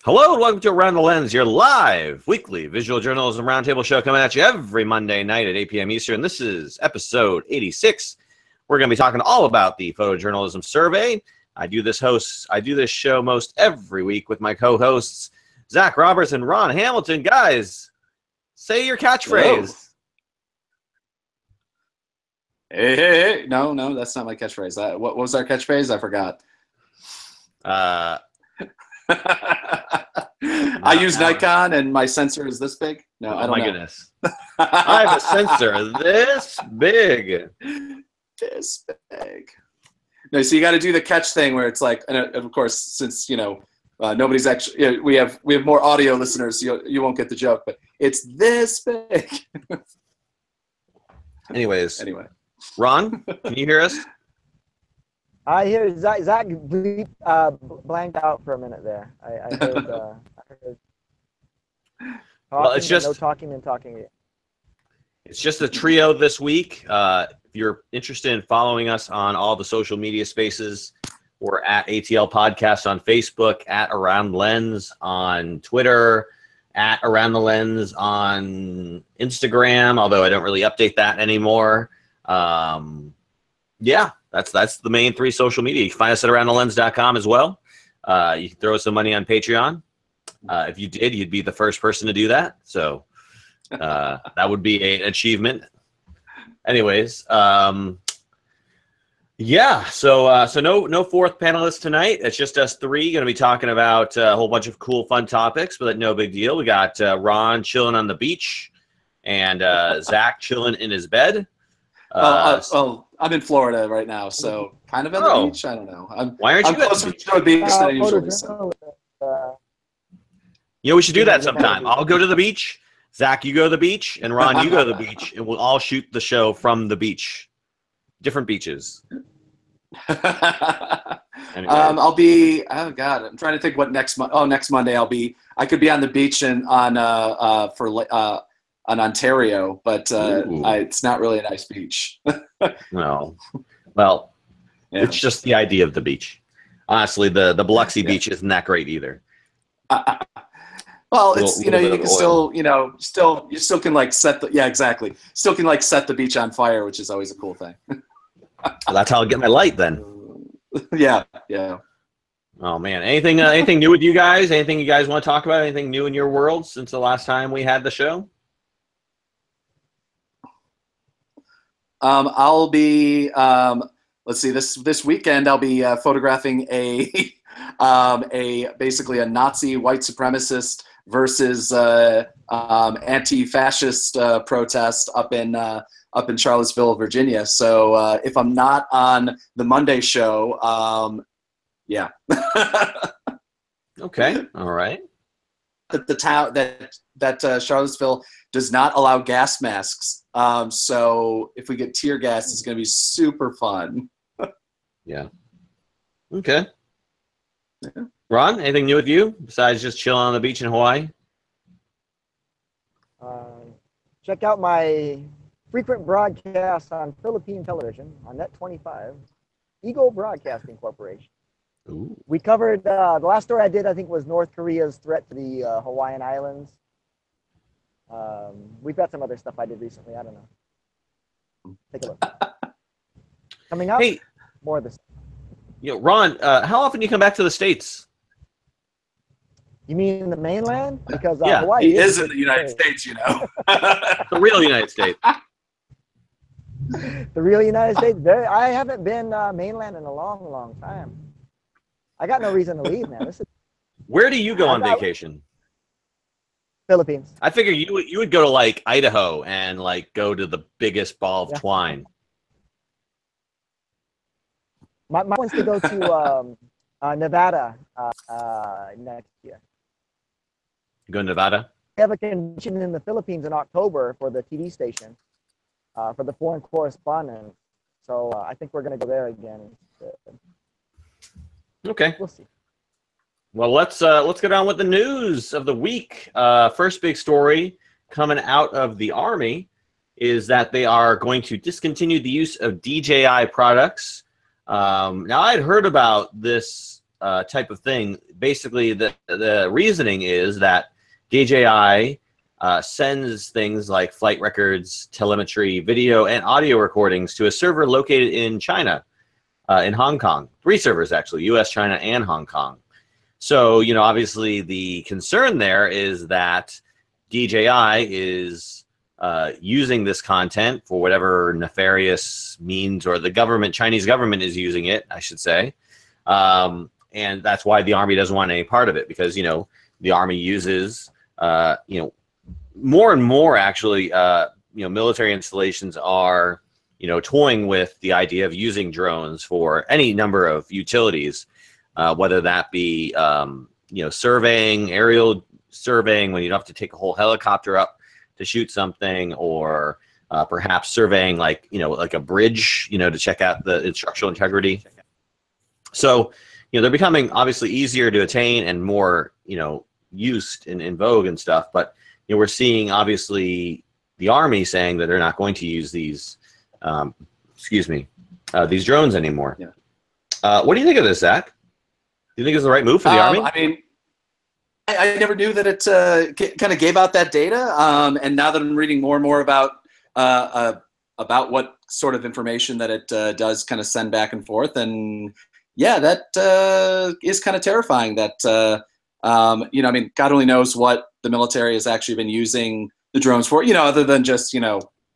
Hello and welcome to Around the Lens, your live weekly visual journalism roundtable show coming at you every Monday night at 8 p.m. Eastern. This is episode 86. We're going to be talking all about the Photojournalism Survey. I do this show most every week with my co-hosts, Zach Roberts and Ron Hamilton. Guys, say your catchphrase. Hello. Hey. No, that's not my catchphrase. What was our catchphrase? I forgot. I use Nikon and my sensor is this big. No, I don't know. Goodness. I have a sensor this big. This big. No, so you got to do the catch thing where it's like, and of course, since nobody's actually, we have more audio listeners, so you won't get the joke, but it's this big. Anyway, Ron, can you hear us? I hear Zach blanked out for a minute there. I heard well, it's just no talking and talking. It's just a trio this week. If you're interested in following us on all the social media spaces, we're at AtL Podcast on Facebook, at Around Lens on Twitter, at Around the Lens on Instagram, although I don't really update that anymore. Yeah, that's the main three social media. You can find us at aroundthelens.com as well. You can throw us some money on Patreon. If you did, you'd be the first person to do that. So that would be an achievement. Anyways, yeah. So no fourth panelist tonight. It's just us three. Going to be talking about a whole bunch of cool, fun topics, but no big deal. We got Ron chilling on the beach, and Zach chilling in his bed. I'm in Florida right now, so kind of at the beach. I don't know. Why aren't you closer to the beach than I usually am. We should do that sometime. I'll go to the beach. Zach, you go to the beach, and Ron, you go to the beach, and we'll all shoot the show from the beach, different beaches. I'll be. Oh God, I'm trying to think what next Monday I'll be. I could be on the beach on Ontario, but it's not really a nice beach. No. Well, yeah. It's just the idea of the beach. Honestly, the Biloxi beach isn't that great either. Well, it's you can still you still can like set the still can like set the beach on fire, which is always a cool thing. Well, that's how I get my light then. Yeah. Oh man, anything new with you guys? Anything you guys want to talk about? Anything new in your world since the last time we had the show? I'll be let's see, this weekend I'll be photographing basically a Nazi white supremacist versus anti-fascist protest up in Charlottesville, Virginia. So if I'm not on the Monday show, yeah. Okay, all right. The town that Charlottesville does not allow gas masks. So if we get tear gas, it's going to be super fun. Yeah. Okay. Yeah. Ron, anything new with you besides just chilling on the beach in Hawaii? Check out my frequent broadcasts on Philippine television on Net 25, Eagle Broadcasting Corporation. Ooh. We covered the last story I did, I think, was North Korea's threat to the Hawaiian Islands. We've got some other stuff I did recently. I don't know. Take a look. Coming up, more of this. Ron, how often do you come back to the States? You mean the mainland? Because yeah, Hawaii is in the United States, The real United States. The real United States. I haven't been mainland in a long, long time. I got no reason to leave, man. Where do you go on vacation? Philippines. I figure you would go to like Idaho and like go to the biggest ball of twine. My wants to go to Nevada next year. You go to Nevada? I have a convention in the Philippines in October for the TV station, for the foreign correspondent. So I think we're going to go there again. Okay. We'll see. Well, let's get on with the news of the week. First big story coming out of the Army is that they are going to discontinue the use of DJI products. Now, I'd heard about this type of thing. Basically, the reasoning is that DJI sends things like flight records, telemetry, video, and audio recordings to a server located in China, in Hong Kong. 3 servers, actually, US, China, and Hong Kong. So, obviously the concern there is that DJI is using this content for whatever nefarious means, or the government, Chinese government is using it, I should say. And that's why the Army doesn't want any part of it, because, the Army uses, more and more, actually, military installations are, toying with the idea of using drones for any number of utilities, whether that be, surveying, aerial surveying, when you don't have to take a whole helicopter up to shoot something, or perhaps surveying like a bridge, to check out the structural integrity. So, they're becoming obviously easier to attain and more, used in vogue and stuff. But we're seeing obviously the Army saying that they're not going to use these, these drones anymore. Yeah. What do you think of this, Zach? Do you think it's the right move for the Army? I mean, I never knew that it kind of gave out that data, and now that I'm reading more and more about what sort of information that it does kind of send back and forth, and yeah, that is kind of terrifying. That I mean, God only knows what the military has actually been using the drones for, other than just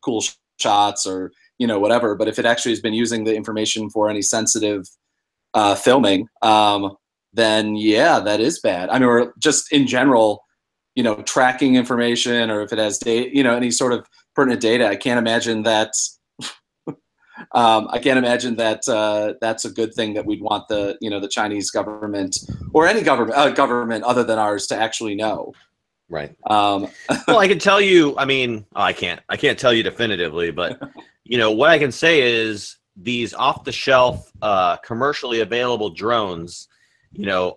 cool shots or whatever. But if it actually has been using the information for any sensitive filming, then yeah, that is bad. I mean, or just in general, tracking information, or if it has data, any sort of pertinent data. I can't imagine that. That's a good thing that we'd want the the Chinese government, or any government other than ours, to actually know. Right. Well, I can tell you. I mean, I can't tell you definitively, but what I can say is these off-the-shelf, commercially available drones,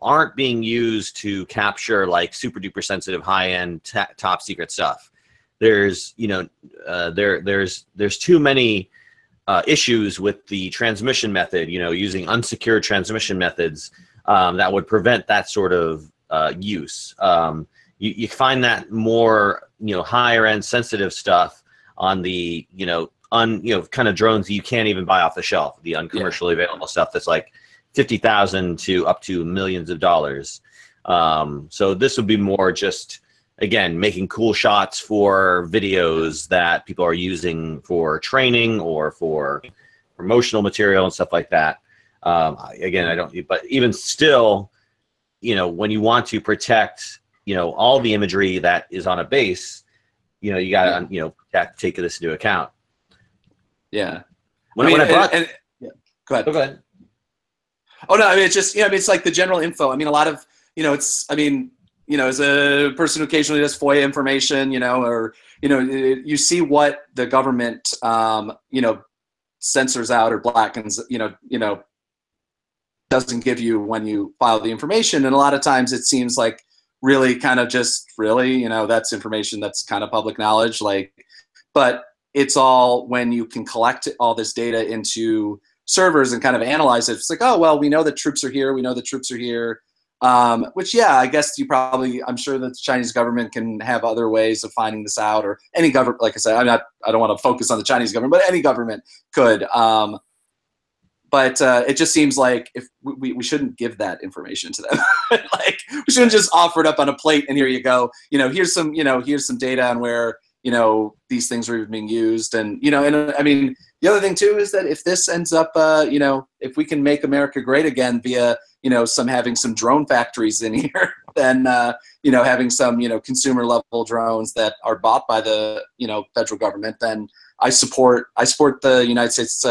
aren't being used to capture like super duper sensitive, high-end, top secret stuff. There's there's too many issues with the transmission method, using unsecured transmission methods that would prevent that sort of use. You find that more, higher end sensitive stuff on the, kind of drones that you can't even buy off the shelf, the uncommercially available stuff that's like 50,000 to up to millions of dollars. So this would be more just, again, making cool shots for videos that people are using for training or for promotional material and stuff like that. Again, I don't, but even still, when you want to protect, all the imagery that is on a base, you got to, take this into account. Yeah. Go ahead. Go ahead. Oh no, I mean, it's just, it's like the general info. I mean, a lot of, as a person who occasionally does FOIA information, or, you see what the government, censors out or blackens, doesn't give you when you file the information. And a lot of times it seems like really kind of just that's information that's kind of public knowledge, but it's all when you can collect all this data into servers and kind of analyze it. It's like, oh, well, we know that troops are here. We know the troops are here. Which, yeah, I guess I'm sure that the Chinese government can have other ways of finding this out, or any government, like I said, I don't want to focus on the Chinese government, but any government could. But it just seems like if we shouldn't give that information to them. We shouldn't just offer it up on a plate and here you go. Here's some data on where, these things are being used. And, and I mean, the other thing too is that if this ends up, if we can make America great again via, having some drone factories in here, then, having some, consumer level drones that are bought by the, federal government, then I support the United States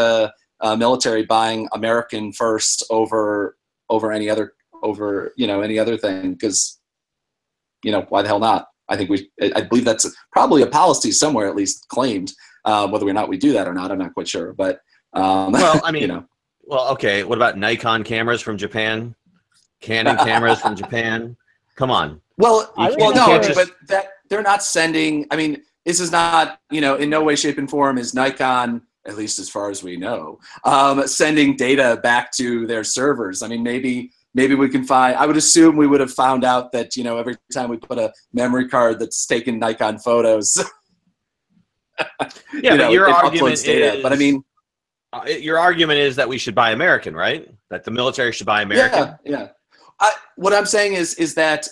military buying American first over any other thing, because why the hell not? I believe that's probably a policy somewhere, at least claimed. Whether or not we do that or not, I'm not quite sure. But well, I mean, well, okay. What about Nikon cameras from Japan? Canon cameras from Japan? Come on. Well, but that they're not sending. I mean, this is not, in no way, shape, and form is Nikon, at least as far as we know, sending data back to their servers. I mean, maybe maybe we can find. I would assume we would have found out that every time we put a memory card that's taken Nikon photos. Yeah, but your argument is. Data. But I mean, your argument is that we should buy American, right? That the military should buy American. Yeah. What I'm saying is that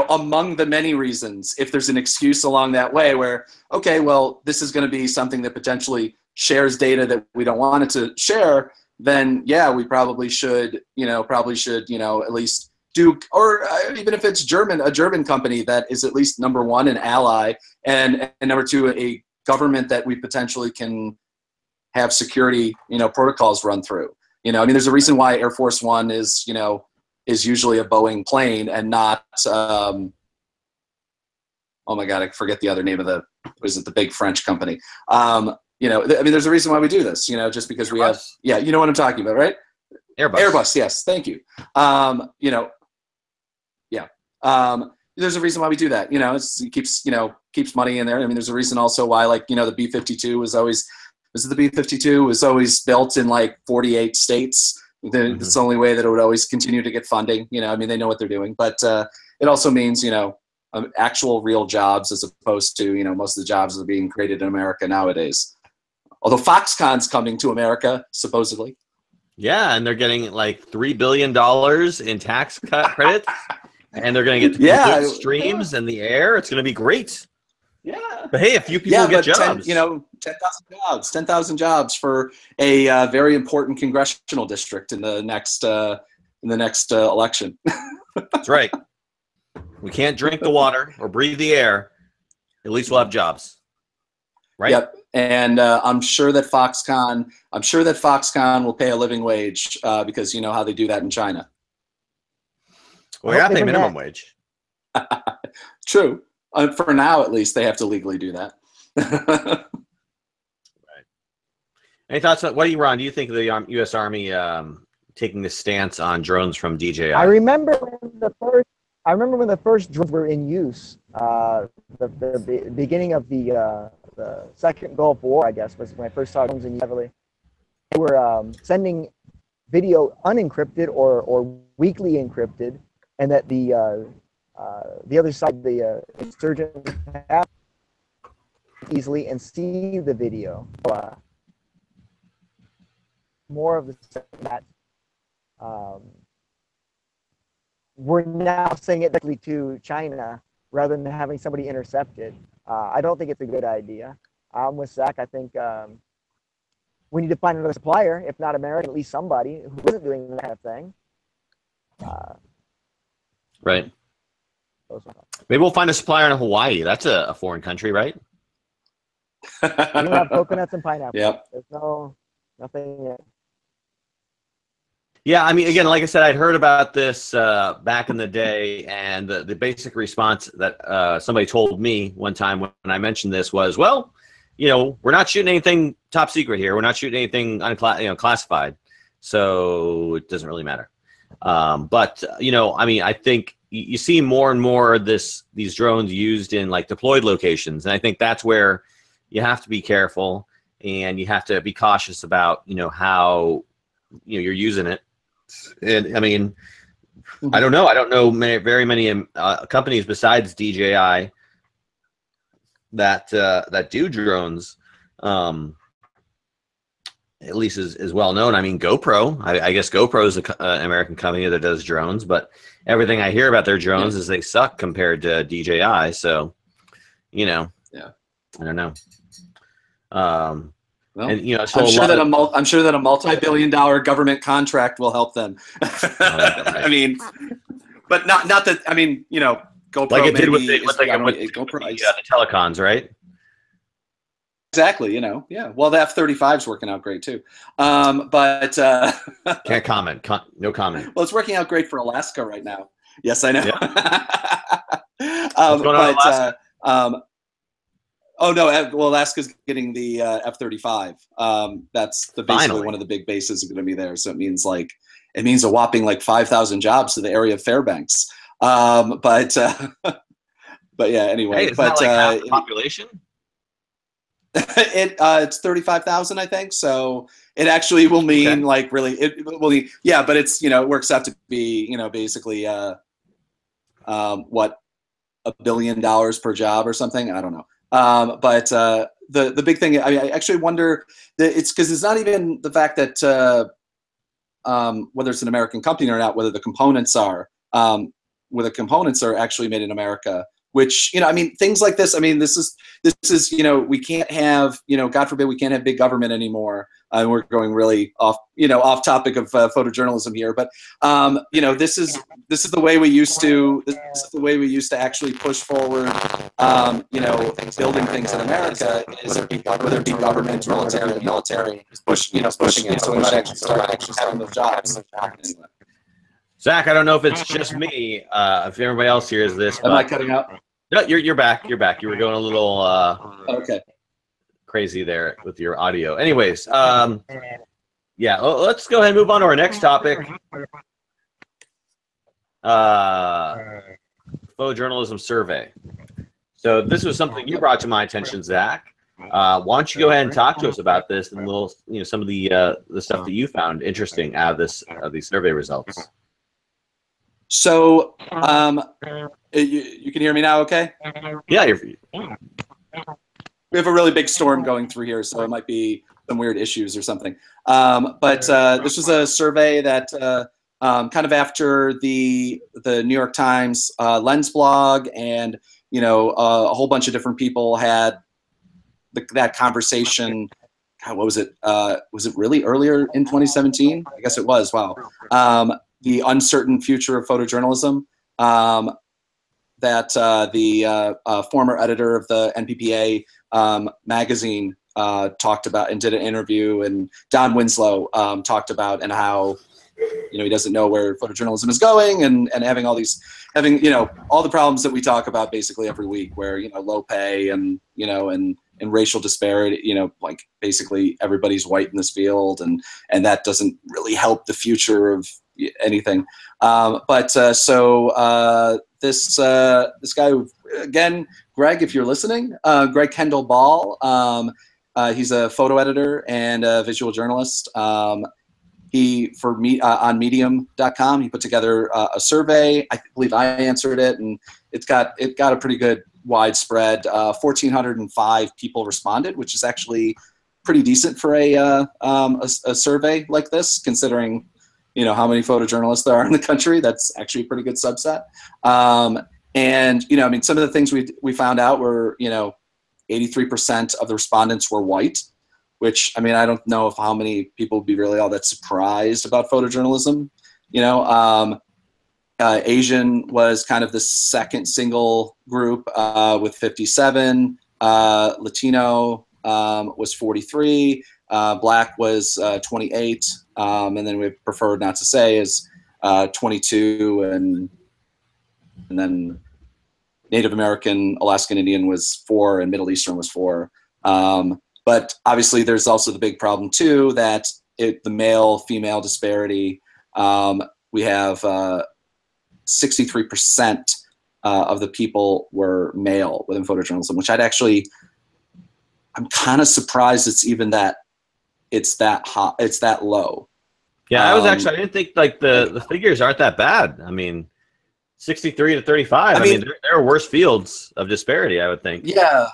among the many reasons, if there's an excuse along that way where, okay, well, this is going to be something that potentially shares data that we don't want it to share, then yeah, we probably should, at least do, or even if it's a German company that is at least number one, an ally, and number two, a government that we potentially can have security, protocols run through. I mean, there's a reason why Air Force One is usually a Boeing plane and not, oh my God, I forget the other name of the big French company. I mean, there's a reason why we do this, just because we have, yeah, you know what I'm talking about, right? Airbus, yes, thank you. There's a reason why we do that, it keeps money in there. I mean, there's a reason also why, like, the B-52 was always built in like 48 states. It's the only way that it would always continue to get funding. I mean, they know what they're doing, but it also means, actual real jobs as opposed to, most of the jobs that are being created in America nowadays. Although Foxconn's coming to America, supposedly. Yeah, and they're getting like $3 billion in tax cut credits, and they're going to get good streams in the air. It's going to be great. Yeah. But hey, a few people get jobs. 10,000 jobs for a very important congressional district in the next election. That's right. We can't drink the water or breathe the air. At least we'll have jobs. Right? Yep. And I'm sure that Foxconn will pay a living wage because you know how they do that in China. Well, we got to pay minimum wage. True. For now, at least, they have to legally do that. Right. Any thoughts on what do you, Ron? Do you think of the U.S. Army taking this stance on drones from DJI? I remember when the first drones were in use. The beginning of the Second Gulf War, I guess, was when I first saw drones in use heavily. They were sending video unencrypted or weakly encrypted, and that the other side, the insurgents, have easily and see the video. More of the that we're now saying it directly to China rather than having somebody intercepted. I don't think it's a good idea. I'm with Zach. I think we need to find another supplier, if not American, at least somebody who isn't doing that kind of thing. Right. Maybe we'll find a supplier in Hawaii. That's a foreign country, right? We don't have coconuts and pineapples. Yep. There's nothing yet. Yeah, I mean, again, like I said, I'd heard about this back in the day, and the basic response that somebody told me one time when I mentioned this was, well, we're not shooting anything top secret here. We're not shooting anything classified, so it doesn't really matter. But I mean, I think you see more and more these drones used in like deployed locations, and I think that's where you have to be careful and you have to be cautious about how you're using it. And I mean, I don't know. I don't know very many companies besides DJI that do drones. At least is well known. I mean, GoPro. I guess GoPro is an American company that does drones, but everything I hear about their drones is they suck compared to DJI. So, yeah, I don't know. Well, and so I'm sure that a multi-billion-dollar government contract will help them. I mean, but not that. I mean, GoPro like it did with the telecons, right? Exactly. Yeah. Well, the F-35 is working out great too. But can't comment. No comment. Well, it's working out great for Alaska right now. Yes, I know. Yeah. What's going on in Alaska? Oh no! Well, Alaska's getting the F-35. That's basically one of the big bases are going to be there. So it means a whopping 5,000 jobs to the area of Fairbanks. But yeah. Anyway, hey, it's not half the population. It's 35,000, I think. So it actually will mean like really it will be, yeah, but it's, you know, it works out to be, you know, basically what, $1 billion per job or something. I don't know. But the big thing, I mean, I actually wonder that it's because it's not even the fact that whether it's an American company or not, whether the components are actually made in America. Which, you know, I mean, things like this. I mean, this is, you know, we can't have, you know, God forbid, we can't have big government anymore. We're going really off, you know, off topic of photojournalism here, but you know, this is the way we used to. This is the way we used to actually push forward, you know, building things in America. Is whether it be government, military, pushing it, so we might actually start having those jobs. Anyway. Zach, I don't know if it's just me, if everybody else hears this. Am I cutting out? No, you're back. You're back. You were going a little okay. Crazy there with your audio. Anyways, yeah, let's go ahead and move on to our next topic. Photojournalism Survey. So this was something you brought to my attention, Zach. Why don't you go ahead and talk to us about this and little, you know, some of the stuff that you found interesting out of these survey results. So, you can hear me now, okay? Yeah, we have a really big storm going through here, so it might be some weird issues or something. But this was a survey that kind of after the New York Times Lens blog and, you know, a whole bunch of different people had that conversation. God, what was it? Was it really earlier in 2017? I guess it was. Wow. The uncertain future of photojournalism, that the former editor of the NPPA magazine talked about and did an interview, and Don Winslow talked about, and how, you know, he doesn't know where photojournalism is going, and having you know, all the problems that we talk about basically every week, where, you know, low pay and, you know, and racial disparity, you know, like basically everybody's white in this field, and that doesn't really help the future of anything. This guy, again, Greg, if you're listening, Greg Kendall Ball, he's a photo editor and a visual journalist. He, for me, on medium.com, he put together a survey. I believe I answered it, and it got a pretty good widespread. 1,405 people responded, which is actually pretty decent for a survey like this, considering, you know, how many photojournalists there are in the country. That's actually a pretty good subset. And, you know, I mean, some of the things we found out were, you know, 83% of the respondents were white, which, I mean, I don't know if how many people would be really all that surprised about photojournalism. You know, Asian was kind of the second single group with 57. Latino was 43. Black was 28. And then we preferred not to say is 22. And then Native American, Alaskan Indian was 4, and Middle Eastern was 4. But obviously there's also the big problem too, that the male-female disparity, we have 63% of the people were male within photojournalism, which I'm kind of surprised it's that high, it's that low. Yeah, I didn't think like the figures aren't that bad. I mean, 63 to 35. I mean there are worse fields of disparity, I would think. Yeah.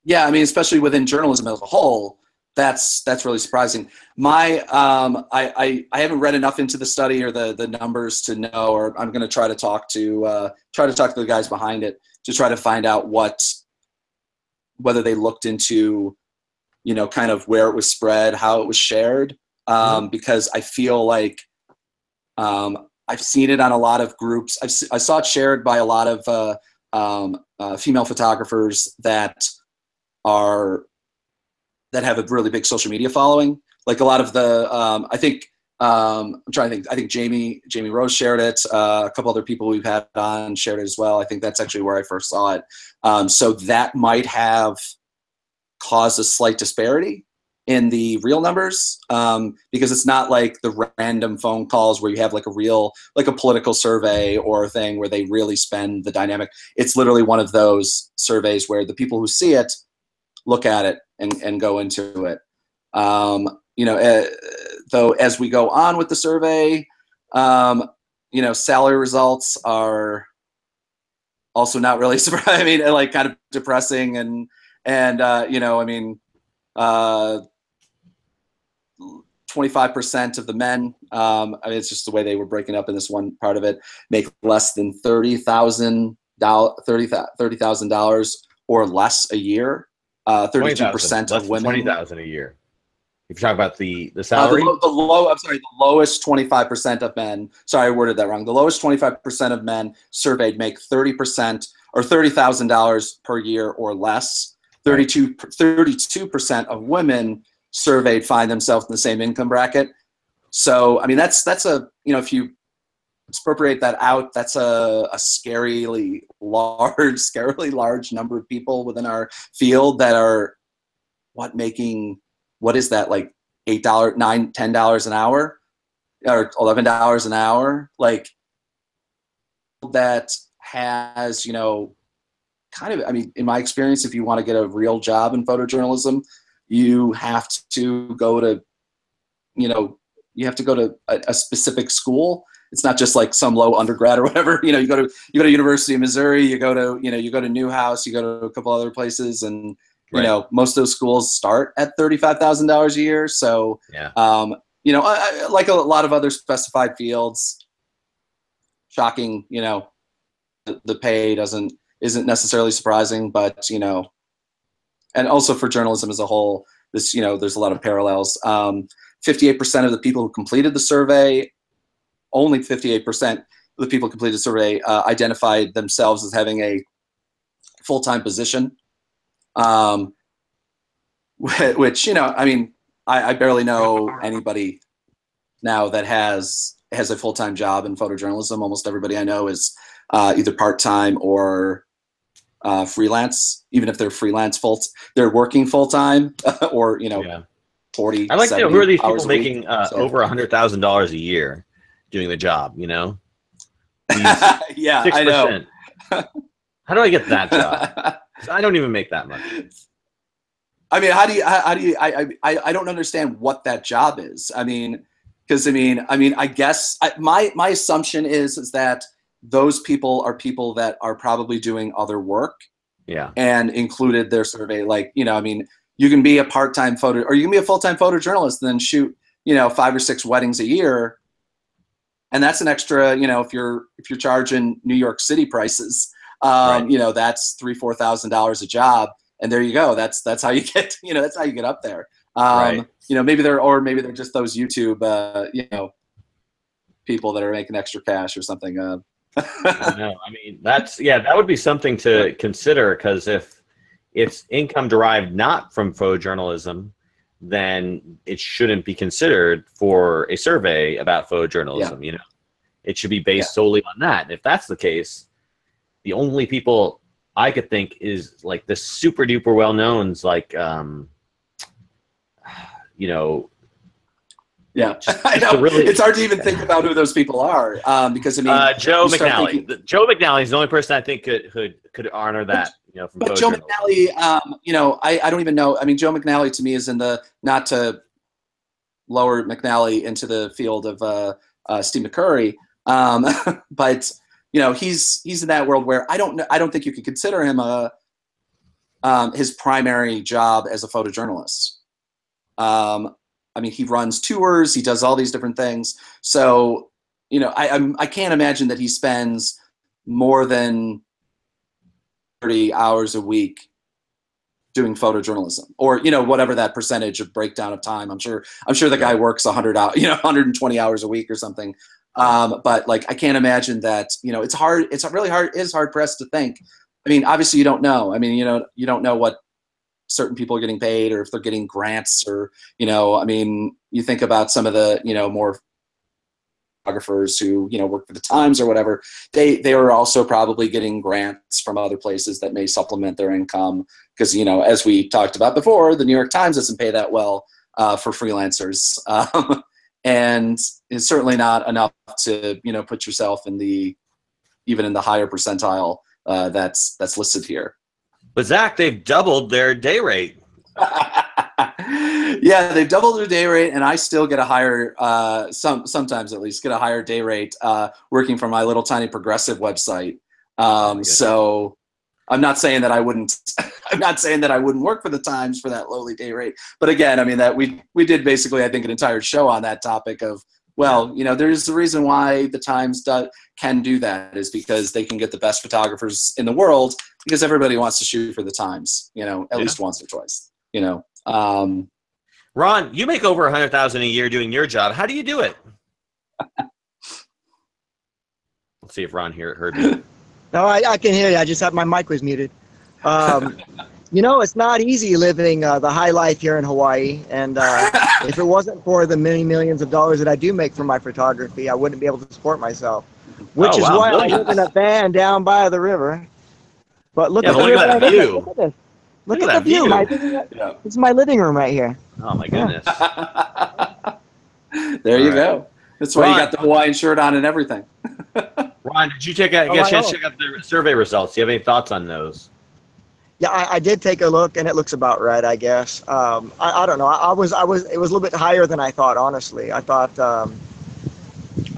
Yeah, I mean, especially within journalism as a whole, that's really surprising. I haven't read enough into the study or the numbers to know, or I'm going to try to talk to the guys behind it to try to find out whether they looked into, you know, kind of where it was spread, how it was shared, because I feel like I've seen it on a lot of groups. I saw it shared by a lot of female photographers that have a really big social media following. Like a lot of the, I think, I'm trying to think, I think Jamie Rose shared it. A couple other people we've had on shared it as well. I think that's actually where I first saw it. So that might have caused a slight disparity in the real numbers, because it's not like the random phone calls where you have like a political survey or a thing where they really spend the dynamic. It's literally one of those surveys where the people who see it look at it and go into it. You know, though, as we go on with the survey, you know, salary results are also not really surprising. I mean, like kind of depressing, and you know, I mean, 25% of the men, I mean, it's just the way they were breaking up in this one part of it, make less than $30,000 or less a year. 32% of women. 20,000 a year. If you talk about the salary, I'm sorry, the lowest 25% of men. Sorry, I worded that wrong. The lowest 25% of men surveyed make 30% or $30,000 per year or less. 32% of women surveyed find themselves in the same income bracket. So, I mean, that's a, you know, if you expropriate that out, that's a scarily large number of people within our field that are making, what is that, like $8, $9, $10 an hour or $11 an hour? Like, that has, you know, kind of, I mean, in my experience, if you want to get a real job in photojournalism, you have to go to, you know, you have to go to a specific school. It's not just like some low undergrad or whatever. You know, you go to University of Missouri, you go to Newhouse, you go to a couple other places, and you know, most of those schools start at $35,000 a year. So, yeah. You know, like a lot of other specified fields, shocking, you know, the pay isn't necessarily surprising, but, you know, and also for journalism as a whole, this, you know, there's a lot of parallels. 58% of the people who completed the survey, only 58% of the people who completed the survey identified themselves as having a full-time position. Which, you know, I mean, I barely know anybody now that has a full-time job in photojournalism. Almost everybody I know is either part-time or freelance. Even if they're freelance they're working full-time or, you know, 40. I like to know, who are these people making so, over $100,000 a year doing the job? You know, yeah, 6%. I know. How do I get that job? I don't even make that much. I mean, how do you? I don't understand what that job is. I mean, because I mean, I guess my assumption is that those people are people that are probably doing other work. Yeah. And included their survey. Like, you know, I mean, you can be a part-time or you can be a full-time photojournalist and then shoot, you know, 5 or 6 weddings a year, and that's an extra. You know, if you're charging New York City prices. You know, that's $3,000-$4,000 a job, and there you go. That's how you get, you know, that's how you get up there. You know, maybe they're just those YouTube, you know, people that are making extra cash or something. I know. I mean, that would be something to consider, because if it's income derived not from photojournalism, then it shouldn't be considered for a survey about photojournalism. You know, it should be based solely on that. And if that's the case, the only people I could think is like the super duper well knowns, like, you know. Yeah, I know. Really, it's hard to even think about who those people are, because I mean, Joe McNally. Joe McNally is the only person I think could honor that. You know, from but Joe McNally, you know, I don't even know. I mean, Joe McNally to me is in the, not to lower McNally into the field of Steve McCurry, but. You know, he's in that world where I don't think you could consider him his primary job as a photojournalist. I mean, he runs tours, he does all these different things. So, you know, I can't imagine that he spends more than 30 hours a week doing photojournalism, or, you know, whatever that percentage of breakdown of time. I'm sure the guy works 100 hours, you know, 120 hours a week or something. But like, I can't imagine that, you know, it's hard pressed to think. I mean, obviously you don't know. I mean, you know, you don't know what certain people are getting paid, or if they're getting grants, or, you know, I mean, you think about some of the, you know, more photographers who, you know, work for the Times or whatever, they are also probably getting grants from other places that may supplement their income. Because, you know, as we talked about before, the New York Times doesn't pay that well for freelancers. And it's certainly not enough to, you know, put yourself in even in the higher percentile that's listed here. But Zach, they've doubled their day rate. Yeah, they've doubled their day rate, and I still get a higher, sometimes at least, get a higher day rate working for my little tiny progressive website. So I'm not saying that I wouldn't. I'm not saying that I wouldn't work for the Times for that lowly day rate. But again, I mean that we did basically, I think, an entire show on that topic of, well, you know, there's a reason why the Times can do that, is because they can get the best photographers in the world, because everybody wants to shoot for the Times, you know, at least once or twice, you know. Ron, you make over $100,000 a year doing your job. How do you do it? Let's see if Ron heard me. No, I can hear you. I just had my mic was muted. You know, it's not easy living the high life here in Hawaii. And if it wasn't for the many millions of dollars that I do make from my photography, I wouldn't be able to support myself. Which is why I live in a van down by the river. But look at the view. Look at this. Look at the view. This is my living room right here. Oh my goodness. There you go. That's why you got the Hawaiian shirt on and everything. Ron, did you get a chance to check out the survey results? Do you have any thoughts on those? Yeah, I did take a look, and it looks about right, I guess. I don't know. It was a little bit higher than I thought, honestly. I thought,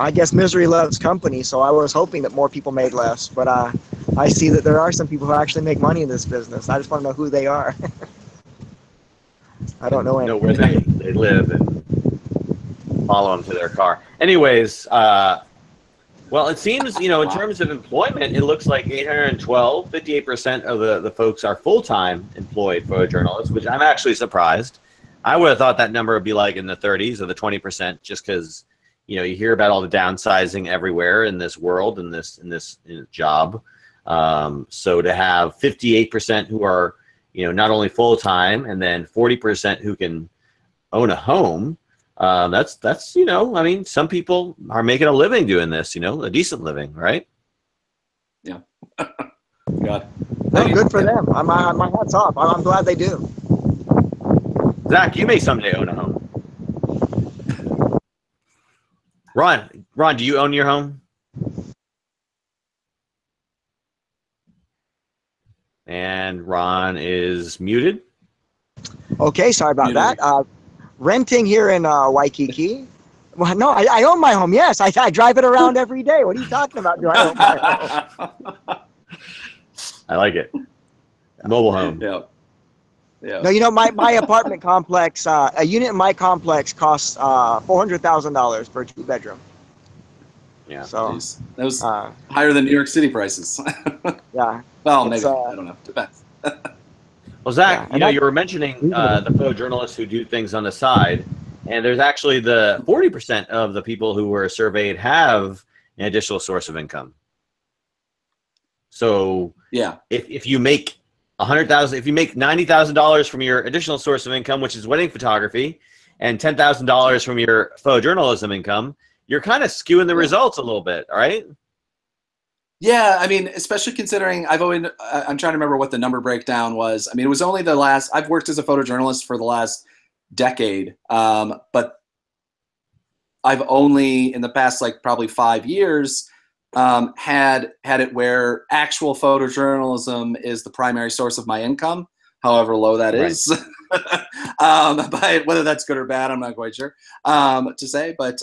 I guess misery loves company, so I was hoping that more people made less. But I see that there are some people who actually make money in this business. I just want to know who they are. I don't know. Know where they live and follow them to their car. Anyways, well, it seems, you know, in terms of employment, it looks like 812, 58% of the folks are full-time employed photojournalists, which I'm actually surprised. I would have thought that number would be like in the 30s or the 20%, just because, you know, you hear about all the downsizing everywhere in this world, in this job. So to have 58% who are, you know, not only full-time, and then 40% who can own a home, that's you know, I mean, some people are making a living doing this, you know, a decent living, right? Yeah. God. Well, good for them. My hat's off. I'm glad they do. Zach, you may someday own a home. Ron, do you own your home? And Ron is muted. Okay, sorry about that. Renting here in Waikiki. Well, no, I own my home. Yes, I drive it around every day. What are you talking about? Do I own my home? I like it. Mobile home. Yeah. Yeah. No, you know, my apartment complex, a unit in my complex costs $400,000 for a 2-bedroom. Yeah. So that was higher than New York City prices. Yeah. Well, maybe I don't know. Depends. Well, Zach, you know, you were mentioning the photojournalists who do things on the side, and there's actually the 40% of the people who were surveyed have an additional source of income. So yeah, if you make $100,000, if you make $90,000 from your additional source of income, which is wedding photography, and $10,000 from your photojournalism income, you're kind of skewing the results a little bit, all right? Yeah, I mean, especially considering I'm trying to remember what the number breakdown was. I mean, it was only I've worked as a photojournalist for the last decade, but I've only in the past, like, probably 5 years, had it where actual photojournalism is the primary source of my income, however low that is. But whether that's good or bad, I'm not quite sure to say, but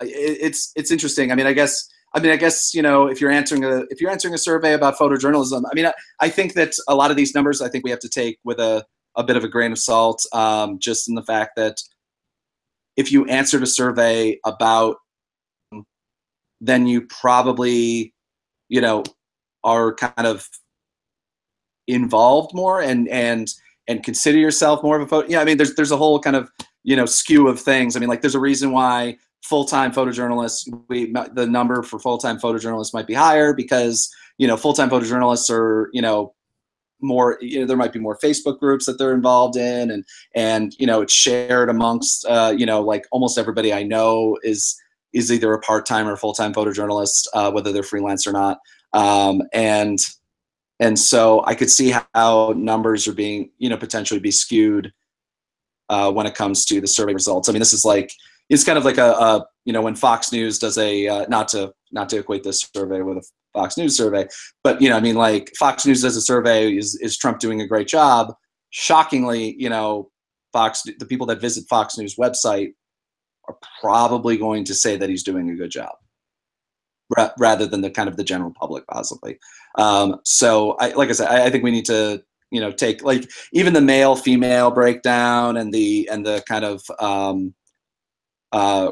it's interesting. I guess you know, if you're answering a survey about photojournalism, I think that a lot of these numbers, I think we have to take with a bit of a grain of salt, just in the fact that if you answered a survey about, then you probably, you know, are kind of involved more and consider yourself more of a photo. Yeah, I mean, there's a whole kind of, you know, skew of things. I mean, like, there's a reason why full-time photojournalists, the number for full-time photojournalists might be higher, because, you know, full-time photojournalists are, you know, more, you know, there might be more Facebook groups that they're involved in, and you know, it's shared amongst, you know, like, almost everybody I know is either a part-time or full-time photojournalist, whether they're freelance or not. And so I could see how numbers are being, you know, potentially be skewed when it comes to the survey results. I mean, this is like, it's kind of like a you know, when Fox News does a not to not to equate this survey with a Fox News survey, but you know, I mean, like Fox News does a survey, is Trump doing a great job? Shockingly, you know, the people that visit Fox News website are probably going to say that he's doing a good job, rather than the kind of the general public, possibly. So, like I said, I think we need to, you know, take like even the male-female breakdown and the kind of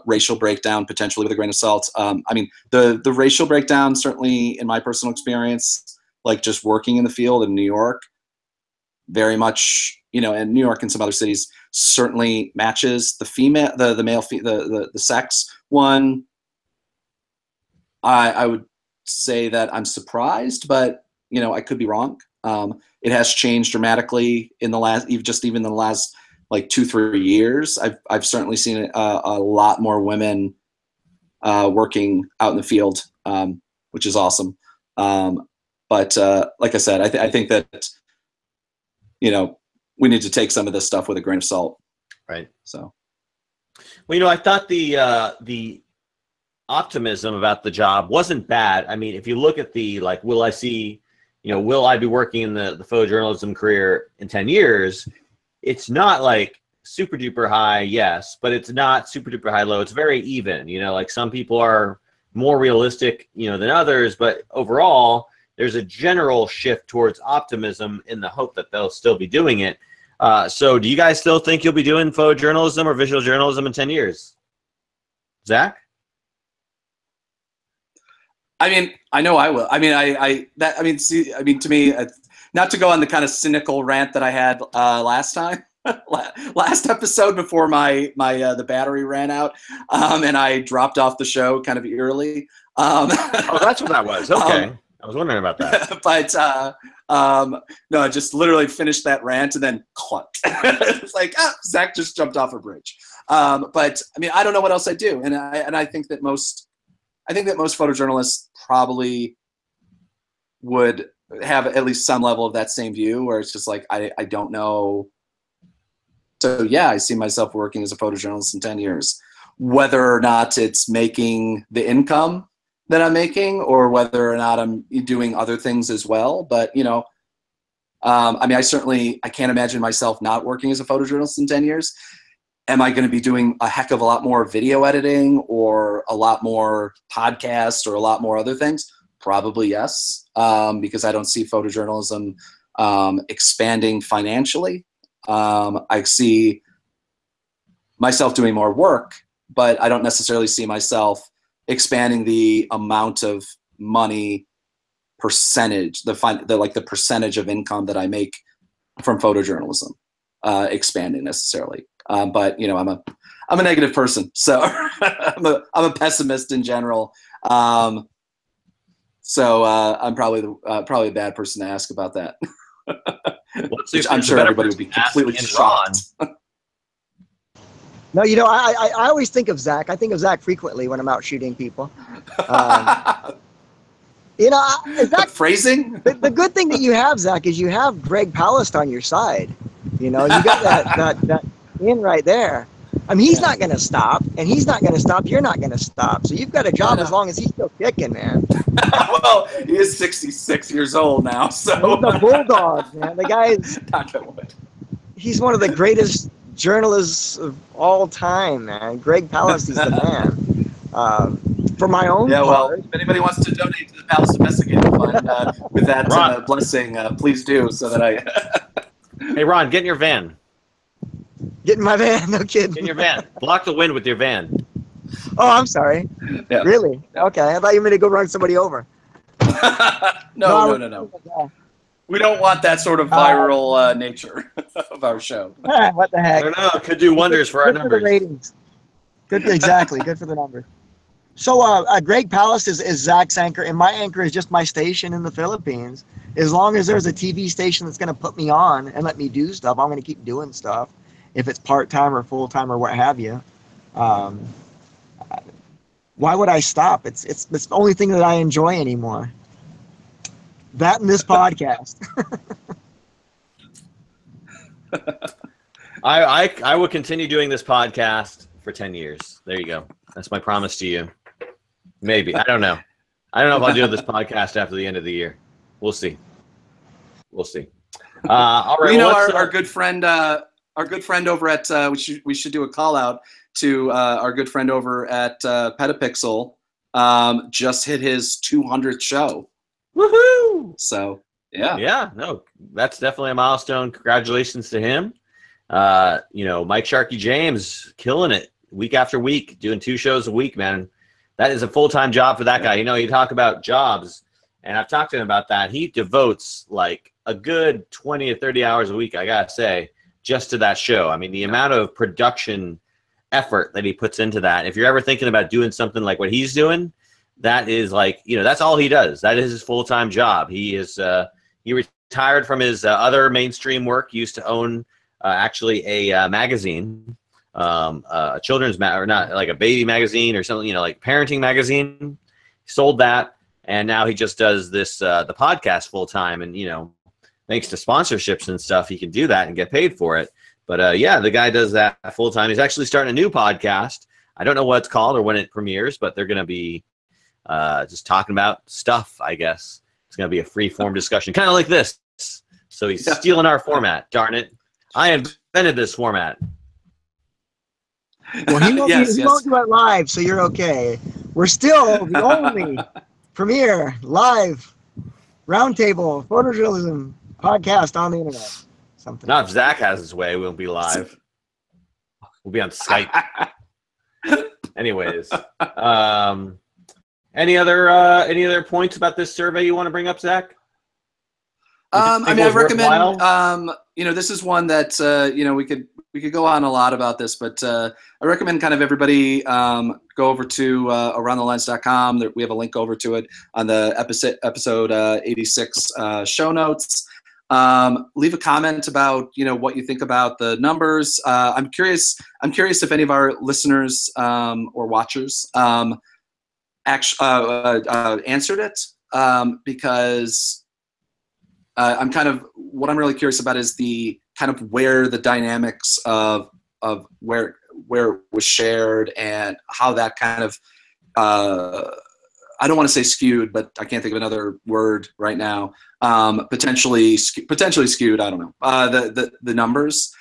racial breakdown potentially with a grain of salt. I mean, the racial breakdown, certainly in my personal experience, like just working in the field in New York, very much, you know, and New York and some other cities certainly matches the male, the sex one. I would say that I'm surprised, but you know, I could be wrong. It has changed dramatically in the last, even in the last like 2-3 years. I've certainly seen a lot more women working out in the field, which is awesome. But like I said, I think that, you know, we need to take some of this stuff with a grain of salt. Right. So, well, you know, I thought the optimism about the job wasn't bad. I mean, if you look at the, like, will I be working in the photojournalism career in 10 years? It's not like super duper high, yes, but it's not super duper high low. It's very even, you know, like some people are more realistic, you know, than others, but overall there's a general shift towards optimism in the hope that they'll still be doing it. So do you guys still think you'll be doing photojournalism or visual journalism in 10 years? Zach? I mean, I know I will. I mean, to me, not to go on the kind of cynical rant that I had last time, last episode before the battery ran out, and I dropped off the show kind of eerily. Oh, that's what that was. Okay. I was wondering about that. But no, I just literally finished that rant and then clunked. It's like, Zach just jumped off a bridge. But I mean, I don't know what else I do, and I think that most photojournalists probably would have at least some level of that same view, where it's just like, I don't know. So yeah, I see myself working as a photojournalist in 10 years, whether or not it's making the income that I'm making, or whether or not I'm doing other things as well. But you know, I mean, I can't imagine myself not working as a photojournalist in 10 years. Am I going to be doing a heck of a lot more video editing or a lot more podcasts or a lot more other things? Probably yes, because I don't see photojournalism expanding financially. I see myself doing more work, but I don't necessarily see myself expanding the amount of money percentage, the percentage of income that I make from photojournalism expanding necessarily. But you know, I'm a negative person, so I'm a pessimist in general. So I'm probably a bad person to ask about that. Which I'm sure everybody would be completely shocked. No, you know, I always think of Zach. I think of Zach frequently when I'm out shooting people. You know, Zach, phrasing. The good thing that you have, Zach, is you have Greg Palast on your side. You know, you got that in right there. I mean, he's not going to stop, and he's not going to stop. You're not going to stop. So you've got a job as long as he's still kicking, man. Well, he is 66 years old now, so. He's a bulldog, man. The guy is. He's one of the greatest journalists of all time, man. Greg Palast is the man. For my own part. Well, if anybody wants to donate to the Palast Investigative Fund with that blessing, please do, so that I. Hey, Ron, get in your van. Get in my van, no kidding. Get in your van. Block the wind with your van. Oh, I'm sorry. Yeah. Really? Okay, I thought you were going to go run somebody over. No. We don't want that sort of viral nature of our show. What the heck? I don't know. It could do wonders for our numbers. For the ratings. Good, exactly. Good for the numbers. So Greg Palast is Zach's anchor, and my anchor is just my station in the Philippines. As long as there's a TV station that's going to put me on and let me do stuff, I'm going to keep doing stuff. If it's part-time or full-time or what have you. Why would I stop? It's the only thing that I enjoy anymore. That and this podcast. I will continue doing this podcast for 10 years. There you go. That's my promise to you. Maybe. I don't know. I don't know if I'll do this podcast after the end of the year. We'll see. We'll see. All right. Well, you know, well, our good friend over at we should do a call out to our good friend over at Petapixel. Just hit his 200th show. Woohoo! So yeah. Yeah, no, that's definitely a milestone. Congratulations to him. You know, Mike Sharkey James killing it week after week, doing 2 shows a week, man. That is a full-time job for that guy. You know, you talk about jobs, and I've talked to him about that. He devotes like a good 20 to 30 hours a week, I gotta say, just to that show. I mean, the amount of production effort that he puts into that. If you're ever thinking about doing something like what he's doing, that is like, you know, that's all he does. That is his full-time job. He is he retired from his other mainstream work. He used to own actually a magazine, a children's or not like a baby magazine or something, you know, like parenting magazine. He sold that, and now he just does this the podcast full time. And you know, thanks to sponsorships and stuff, he can do that and get paid for it. But yeah, the guy does that full time. He's actually starting a new podcast. I don't know what it's called or when it premieres, but they're going to be just talking about stuff, I guess. It's going to be a free form discussion, kind of like this. So he's stealing our format. Darn it. I invented this format. Well, he won't do it live, so you're okay. We're still the only premier live roundtable photojournalism podcast on the internet. Something. Not if Zach has his way, we'll be live. We'll be on Skype. Anyways, any other points about this survey you want to bring up, Zach? I mean, I recommend. You know, this is one that you know, we could go on a lot about this, but I recommend kind of everybody go over to aroundthelens.com. We have a link over to it on the episode 86 show notes. Leave a comment about, you know, what you think about the numbers. I'm curious if any of our listeners or watchers actually answered it, because what I'm really curious about is the kind of where the dynamics of where it was shared and how that kind of I don't want to say skewed, but I can't think of another word right now. Potentially skewed. I don't know the numbers.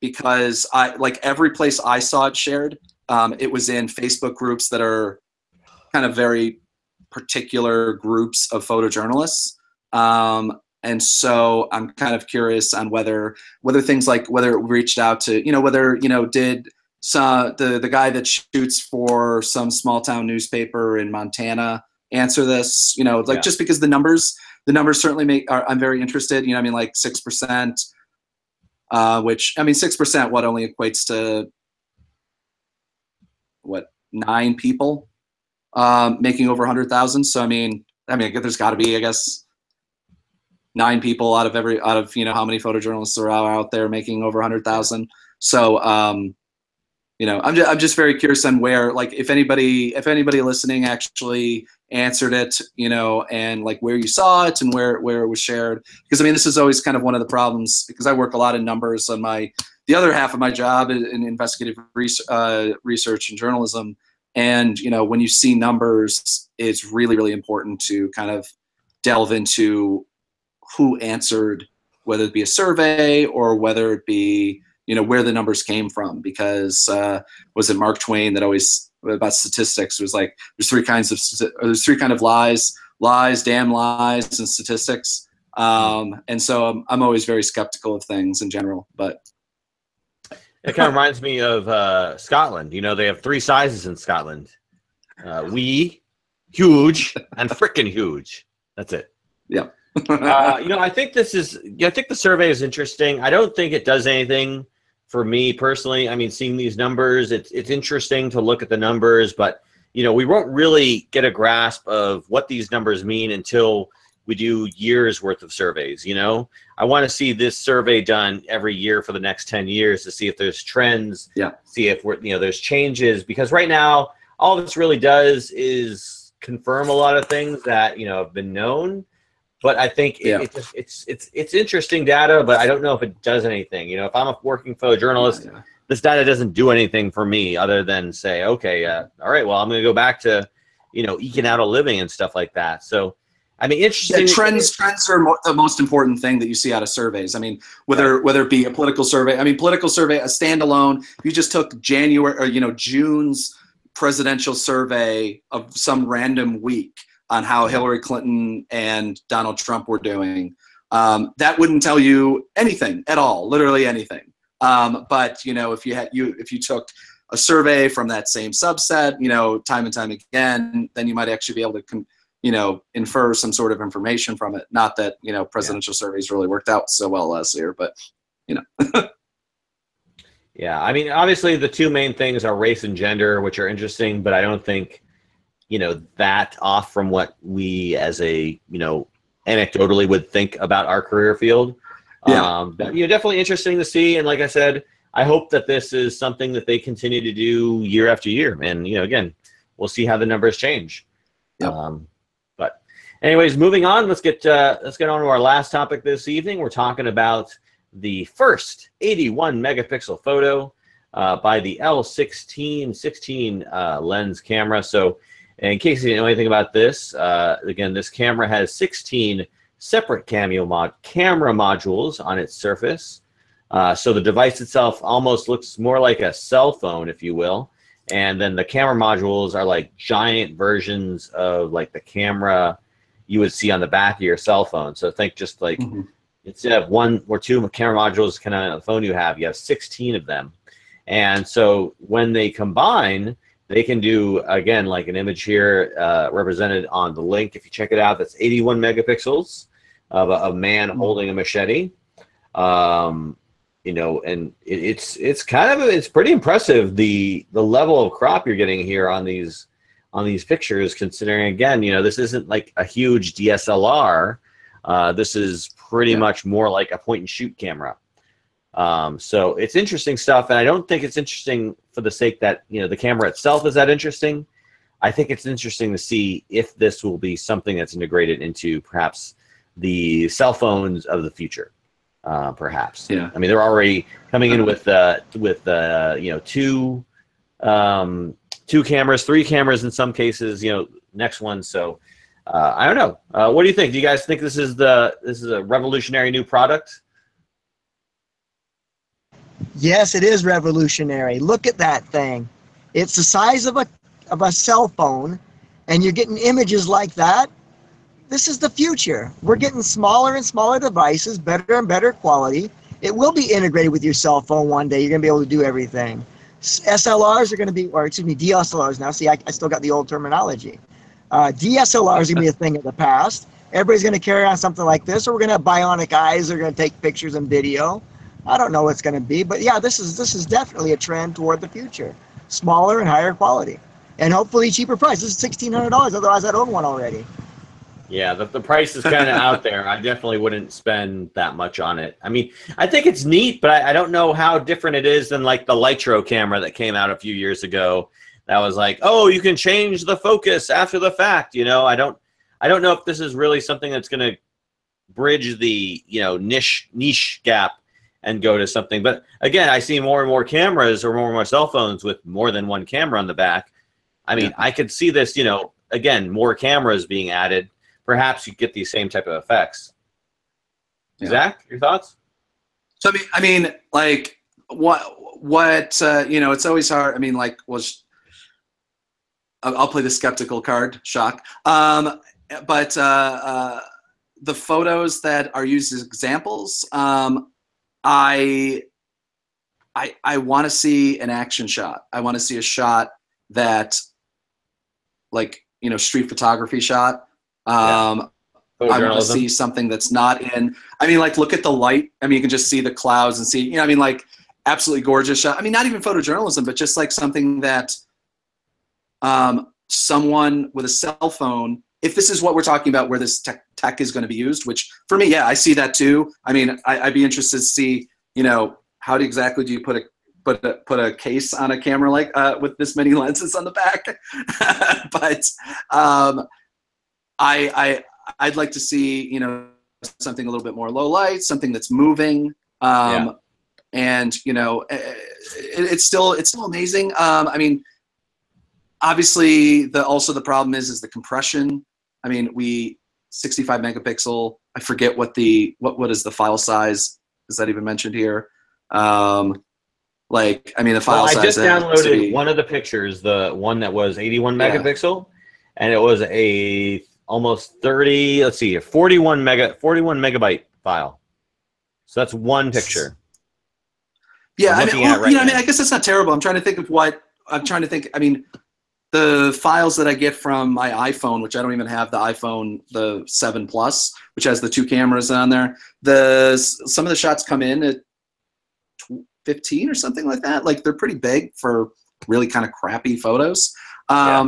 Because I like every place I saw it shared. It was in Facebook groups that are kind of very particular groups of photojournalists. And so I'm kind of curious on whether things like whether it reached out to, you know, whether, you know, did the guy that shoots for some small town newspaper in Montana answer this, you know, like just because the numbers certainly I'm very interested, you know, I mean, like 6%, which, I mean, 6%, only equates to 9 people, making over 100,000. So, I mean, there's gotta be, I guess, 9 people out of, you know, how many photojournalists are out there making over 100,000. So, you know, I'm just very curious on where, like, if anybody listening actually answered it, you know, and like where you saw it and where it was shared. Because I mean, this is always kind of one of the problems, because I work a lot in numbers on the other half of my job in investigative research and journalism. And, you know, when you see numbers, it's really, really important to kind of delve into who answered, whether it be a survey or whether it be, you know, where the numbers came from. Because was it Mark Twain that always, about statistics, was like, there's three kind of lies, damn lies, and statistics. And so I'm always very skeptical of things in general. But it kind of reminds me of Scotland. You know, they have 3 sizes in Scotland: wee, huge, and frickin' huge. That's it. Yeah. You know, I think the survey is interesting. I don't think it does anything for me personally. I mean, seeing these numbers, it's interesting to look at the numbers, but you know, we won't really get a grasp of what these numbers mean until we do years worth of surveys. You know, I want to see this survey done every year for the next 10 years to see if there's trends, see if there's changes, because right now all this really does is confirm a lot of things that, you know, have been known. But I think it's interesting data, but I don't know if it does anything. You know, if I'm a working photojournalist, this data doesn't do anything for me other than say, okay, all right, well, I'm going to go back to, eking out a living and stuff like that. So, I mean, interesting. Yeah, trends are the most important thing that you see out of surveys. I mean, whether it be a political survey, political survey, a standalone. If you just took January or June's presidential survey of some random week on how Hillary Clinton and Donald Trump were doing, that wouldn't tell you anything at all, literally anything. But if you took a survey from that same subset, time and time again, then you might actually be able to infer some sort of information from it. Not that, presidential surveys really worked out so well last year, but, Yeah, I mean, obviously the two main things are race and gender, which are interesting, but I don't think, that off from what we as a, anecdotally would think about our career field. Yeah. But, definitely interesting to see. And like I said, I hope that this is something that they continue to do year after year. And, again, we'll see how the numbers change. Yep. But anyways, moving on, let's get on to our last topic this evening. We're talking about the first 81 megapixel photo by the L16 lens camera. So in case you didn't know anything about this, again, this camera has 16 separate camera modules on its surface. So the device itself almost looks more like a cell phone, if you will. And then the camera modules are like giant versions of like the camera you would see on the back of your cell phone. So think just like instead of one or two camera modules kind of on the phone you have 16 of them. And so when they combine, they can do, again, like an image here represented on the link. If you check it out, that's 81 megapixels of a man holding a machete. And it's pretty impressive the level of crop you're getting here on these pictures, considering, again, this isn't like a huge DSLR. This is pretty much more like a point and shoot camera. So it's interesting stuff, and I don't think it's interesting for the sake that the camera itself is that interesting. I think it's interesting to see if this will be something that's integrated into perhaps the cell phones of the future. Perhaps. Yeah. I mean, they're already coming in with two cameras, three cameras in some cases. Next one. So I don't know. What do you think? Do you guys think this is a revolutionary new product? Yes, it is revolutionary. Look at that thing. It's the size of a cell phone, and you're getting images like that. This is the future. We're getting smaller and smaller devices, better and better quality. It will be integrated with your cell phone one day. You're going to be able to do everything. SLRs are going to be, or excuse me, DSLRs now. See, I still got the old terminology. DSLRs are going to be a thing of the past. Everybody's going to carry on something like this, or we're going to have bionic eyes. They're going to take pictures and video. I don't know what it's going to be, but yeah, this is definitely a trend toward the future. Smaller and higher quality, and hopefully cheaper price. This is $1,600. Otherwise, I'd own one already. Yeah, the price is kind of out there. I definitely wouldn't spend that much on it. I mean, I think it's neat, but I don't know how different it is than like the Litro camera that came out a few years ago. That was like, oh, you can change the focus after the fact. I don't know if this is really something that's going to bridge the niche gap and go to something. But again, I see more and more cameras or more and more cell phones with more than one camera on the back. I mean, I could see this. Again, more cameras being added. Perhaps you get these same type of effects. Yeah. Zach, your thoughts? So I mean, like what it's always hard. I mean, like I'll play the skeptical card. Shock. But the photos that are used as examples, I want to see an action shot. I want to see a shot that, like, street photography shot. I want to see something that's not in. I mean, like, look at the light. I mean, you can just see the clouds and see. I mean, like, absolutely gorgeous shot. I mean, not even photojournalism, but just like something that someone with a cell phone. If this is what we're talking about, where this tech is going to be used, which for me, yeah, I see that too. I mean, I'd be interested to see, how exactly do you put a case on a camera like with this many lenses on the back? But I'd like to see, something a little bit more low light, something that's moving, and it's still amazing. I mean, obviously, also the problem is the compression. I mean, 65 megapixel. I forget what is the file size. Is that even mentioned here? Like, I mean, the file size. I just downloaded one of the pictures, the one that was 81 megapixel, and it was a almost 30. Let's see, 41 megabyte file. So that's one picture. Yeah, I mean, I guess that's not terrible. I'm trying to think of what I'm trying to think. I mean, the files that I get from my iPhone, which I don't even have the iPhone, the 7 Plus, which has the 2 cameras on there. Some of the shots come in at 15 or something like that. Like, they're pretty big for really kind of crappy photos.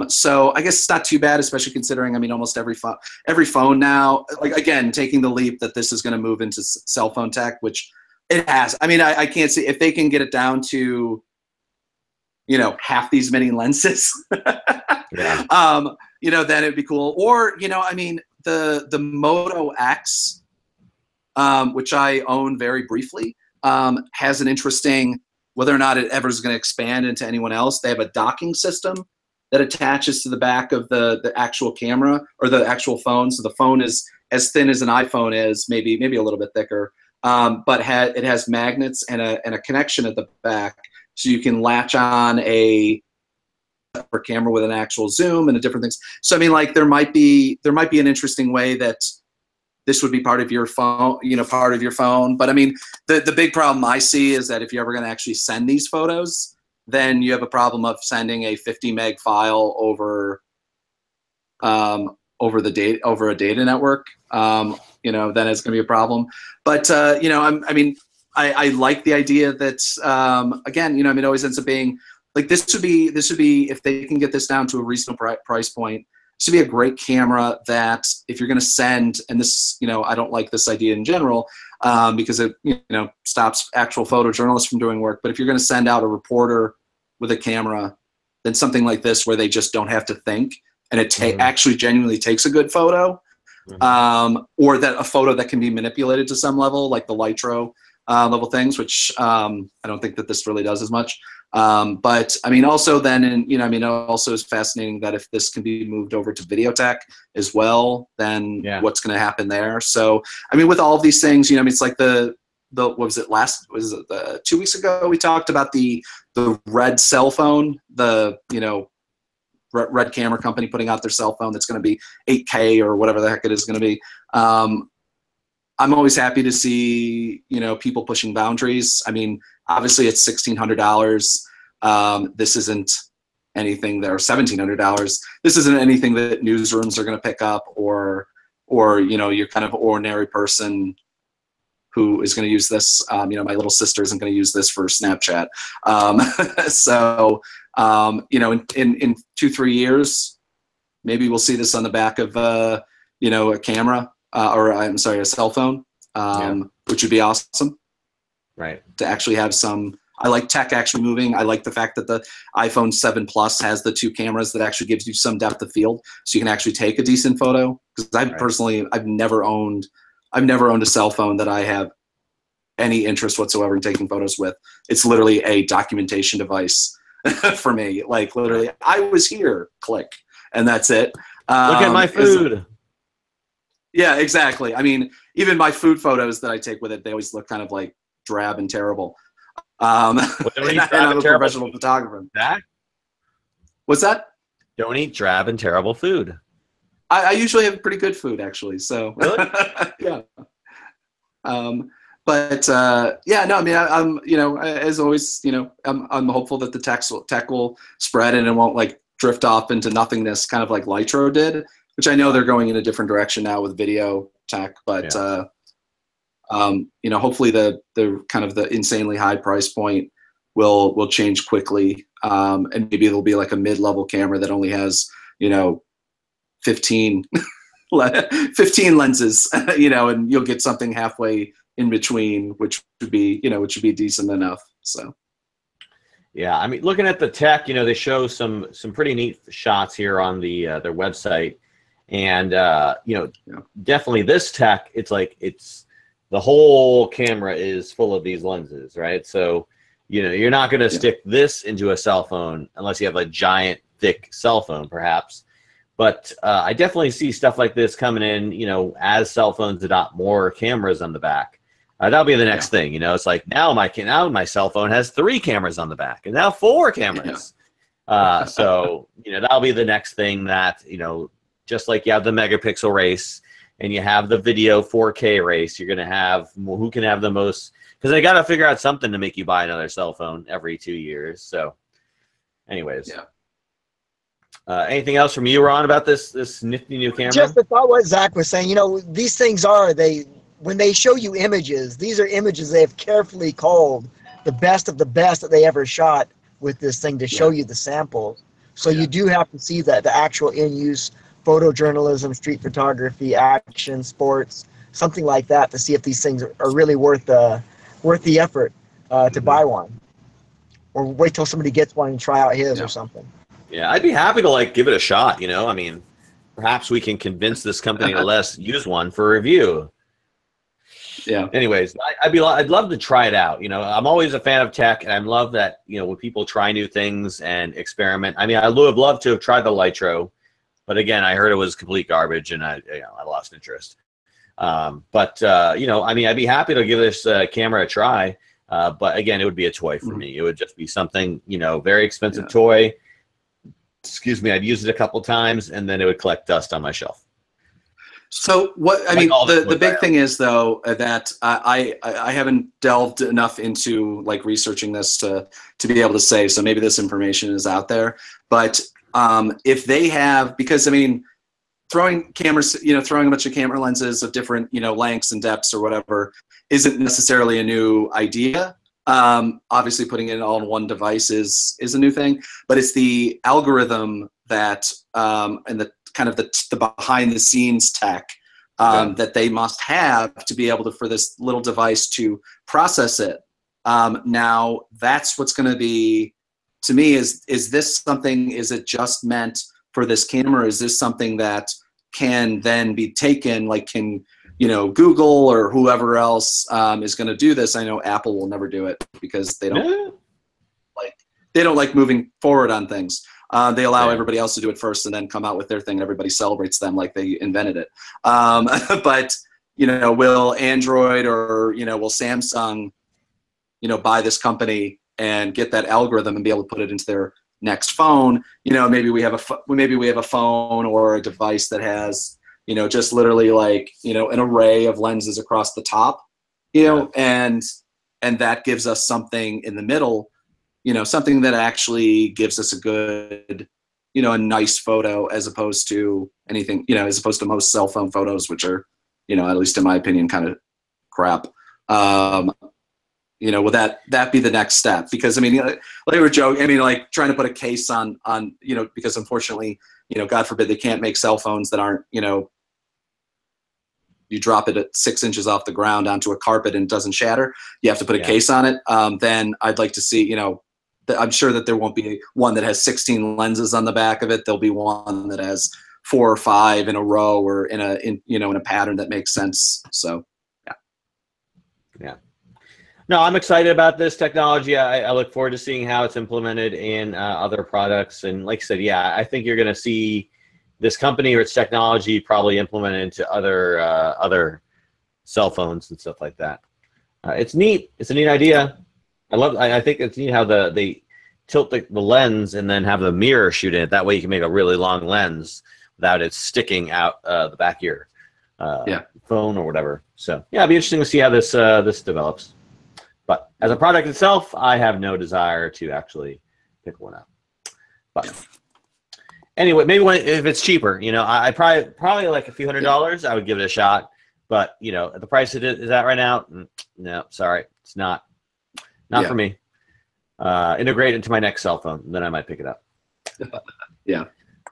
So I guess it's not too bad, especially considering, I mean, almost every phone now, like, again, taking the leap that this is going to move into cell phone tech, which it has. I mean, I can't see if they can get it down to, you know, half these many lenses, you know, then it'd be cool. Or, you know, I mean, the Moto X, which I own very briefly, has an interesting, whether or not it ever is going to expand into anyone else. They have a docking system that attaches to the back of the actual camera or the actual phone. So the phone is as thin as an iPhone is, maybe a little bit thicker, but it has magnets and a connection at the back, so you can latch on a camera with an actual zoom and different things. So I mean, like, there might be an interesting way that this would be part of your phone, you know, But I mean, the big problem I see is that if you're ever going to actually send these photos, then you have a problem of sending a 50 meg file over a data network. You know, then it's going to be a problem. But you know, I like the idea that again, you know, I mean, it always ends up being like this would be if they can get this down to a reasonable price point. This would be a great camera that if you're going to send, and this, you know, I don't like this idea in general because it, you know, stops actual photojournalists from doing work. But if you're going to send out a reporter with a camera, then something like this where they just don't have to think and it actually genuinely takes a good photo, or that a photo that can be manipulated to some level, like the Litro level things, which I don't think that this really does as much. But I mean, also then, you know, I mean, it also is fascinating that if this can be moved over to video tech as well, then what's going to happen there? So, I mean, with all of these things, you know, I mean, it's like what was it 2 weeks ago? We talked about the Red cell phone, you know, Red camera company putting out their cell phone that's going to be 8K or whatever the heck it is going to be. I'm always happy to see, you know, people pushing boundaries. I mean, obviously it's $1,600. This isn't anything that, or $1,700. This isn't anything that newsrooms are going to pick up, or you know, you're kind of ordinary person who is going to use this. You know, my little sister isn't going to use this for Snapchat. So, you know, in 2-3 years, maybe we'll see this on the back of, you know, a camera, or I'm sorry, a cell phone, which would be awesome. Right. To actually have some, I like tech actually moving. I like the fact that the iPhone 7 Plus has the 2 cameras that actually gives you some depth of field, so you can actually take a decent photo. Because personally, I've never owned a cell phone that I have any interest whatsoever in taking photos with. It's literally a documentation device for me. Like, literally, I was here, click, and that's it. Look at my food. Yeah, exactly. I mean, even my food photos that I take with it, they always look kind of like drab and terrible. And I'm a professional photographer. What's that? Don't eat drab and terrible food. I usually have pretty good food, actually. So really? Yeah. But yeah, no, I mean, I'm, you know, as always, you know, I'm hopeful that the tech will spread and it won't like drift off into nothingness, kind of like Litro did, which I know they're going in a different direction now with video tech. But you know, hopefully the kind of the insanely high price point will change quickly, and maybe it'll be like a mid-level camera that only has, you know, 15 lenses, you know, and you'll get something halfway in between, which would be, you know, decent enough. So yeah, I mean, looking at the tech, you know, they show some pretty neat shots here on the their website, and you know, definitely this tech, it's like the whole camera is full of these lenses, right? So you're not going to stick this into a cell phone unless you have a giant, thick cell phone, perhaps. But I definitely see stuff like this coming in, as cell phones adopt more cameras on the back. That'll be the next thing. It's like now my cell phone has 3 cameras on the back, and now 4 cameras. So that'll be the next thing that just like you have the megapixel race and you have the video 4K race, you're gonna have who can have the most, because they got to figure out something to make you buy another cell phone every 2 years. So, anyways, anything else from you, Ron, about this nifty new camera? Just about what Zach was saying. These things when they show you images, these are images they have carefully culled the best of the best that they ever shot with this thing to show you the samples. So you do have to see that the actual in-use photojournalism, street photography, action, sports, something like that, to see if these things are really worth the effort to buy one, or wait till somebody gets one and try out his or something. Yeah, I'd be happy to give it a shot. I mean, perhaps we can convince this company to use one for review. Yeah. Anyways, I'd love to try it out. I'm always a fan of tech, and I love that when people try new things and experiment. I mean, I would love to have tried the Lytro, but again, I heard it was complete garbage, and I lost interest. I mean, I'd be happy to give this camera a try, but again, it would be a toy for me. It would just be something very expensive toy. Excuse me, I'd use it a couple times, and then it would collect dust on my shelf. So the big thing is, though, that I haven't delved enough into researching this to be able to say, so maybe this information is out there. But if they have, because I mean, throwing cameras, throwing a bunch of camera lenses of different lengths and depths or whatever isn't necessarily a new idea. Obviously, putting it all in one device is a new thing, but it's the algorithm that and the kind of the behind the scenes tech that they must have to be able to, for this little device to process it. Now that's what's going to be, to me, is this something, is it just meant for this camera? Is this something that can then be taken, can Google or whoever else is going to do this? I know Apple will never do it because they don't like moving forward on things. They allow everybody else to do it first and then come out with their thing, and everybody celebrates them like they invented it. But will Android or will Samsung buy this company and get that algorithm and be able to put it into their next phone? Maybe we have a phone or a device that has just literally an array of lenses across the top, and that gives us something in the middle, something that actually gives us a good, a nice photo, as opposed to anything, as opposed to most cell phone photos, which are, at least in my opinion, kind of crap. Will that be the next step? Because I mean, they were joking. I mean, trying to put a case on, because unfortunately, God forbid, they can't make cell phones that aren't, you drop it at 6 inches off the ground onto a carpet and it doesn't shatter. You have to put a case on it. Then I'd like to see, I'm sure that there won't be one that has 16 lenses on the back of it. There'll be one that has 4 or 5 in a row or in a pattern that makes sense. So, yeah. No, I'm excited about this technology. I look forward to seeing how it's implemented in other products. And like I said, I think you're going to see this company or its technology probably implemented into other cell phones and stuff like that. It's neat. It's a neat idea. I think it's neat how they tilt the lens and then have the mirror shoot in it. That way you can make a really long lens without it sticking out the back of your phone or whatever. So yeah, it'll be interesting to see how this develops. But as a product itself, I have no desire to actually pick one up. But anyway, maybe if it's cheaper, I probably like a few $100s, I would give it a shot. But at the price it is at right now, no, sorry, it's not for me. Integrate into my next cell phone, then I might pick it up. Yeah.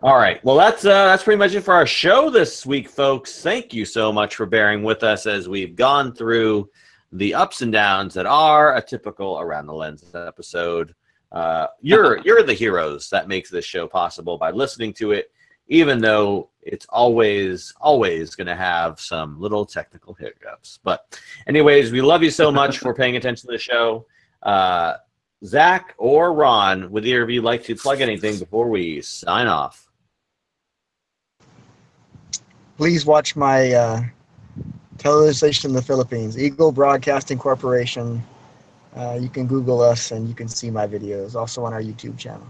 All right. Well, that's pretty much it for our show this week, folks. Thank you so much for bearing with us as we've gone through the ups and downs that are a typical Around the Lens episode. You're the heroes that makes this show possible by listening to it, even though it's always going to have some little technical hiccups. But anyways, we love you so much for paying attention to the show. Zach or Ron, would either of you like to plug anything before we sign off? Please watch my television station in the Philippines, Eagle Broadcasting Corporation. You can Google us and you can see my videos, also on our YouTube channel.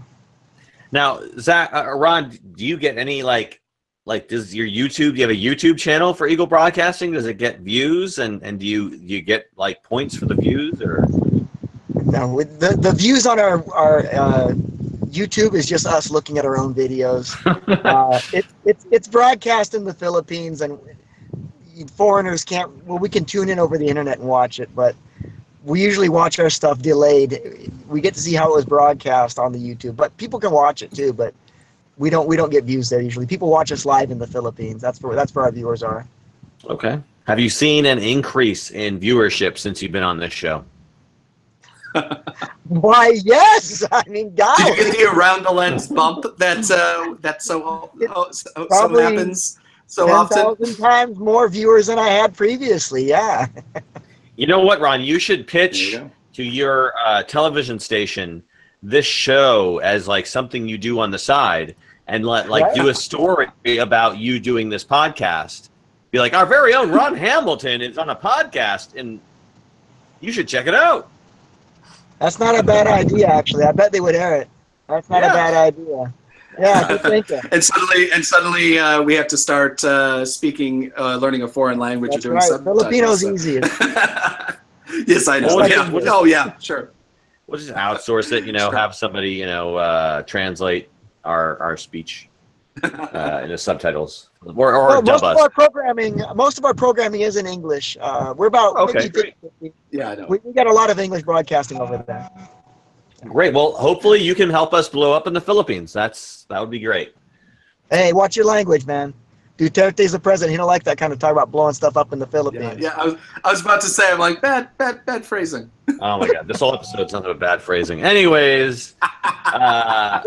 Now, Zach, Ron, do you get any does your YouTube? Do you have a YouTube channel for Eagle Broadcasting? Does it get views, and do you get like points for the views, or? No, the views on our YouTube is just us looking at our own videos. It's broadcast in the Philippines, and foreigners can't. Well, we can tune in over the internet and watch it, but we usually watch our stuff delayed. We get to see how it was broadcast on the YouTube, but people can watch it too. But we don't get views there usually. People watch us live in the Philippines. That's where our viewers are. Okay. Have you seen an increase in viewership since you've been on this show? Why, yes. I mean, God. Did you get the around the lens bump that so happens so often? 10,000 times more viewers than I had previously. Yeah. You know what, Ron? You should pitch to your television station this show as like something you do on the side, and do a story about you doing this podcast. Be like, our very own Ron Hamilton is on a podcast, and you should check it out. That's not a bad idea, actually. I bet they would air it. That's not a bad idea. Yeah, good thinking. And suddenly, we have to start learning a foreign language. That's or doing right. Filipino's easy. Yes, I know. Sure. We'll just outsource it. Sure. Have somebody translate our speech in the subtitles, or dub us. Most of our programming is in English. We're about great. Yeah, I know. We got a lot of English broadcasting over there. Great. Well, hopefully you can help us blow up in the Philippines. That would be great. Hey, watch your language, man. Duterte's the president. He don't like that kind of talk about blowing stuff up in the Philippines. Yeah. I was about to say, I'm like, bad phrasing. Oh my God, this whole episode's nothing but bad phrasing. Anyways, I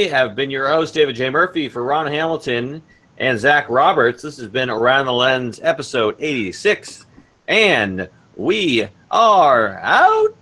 have been your host, David J. Murphy, for Ron Hamilton and Zach Roberts. This has been Around the Lens, episode 86, and we are out.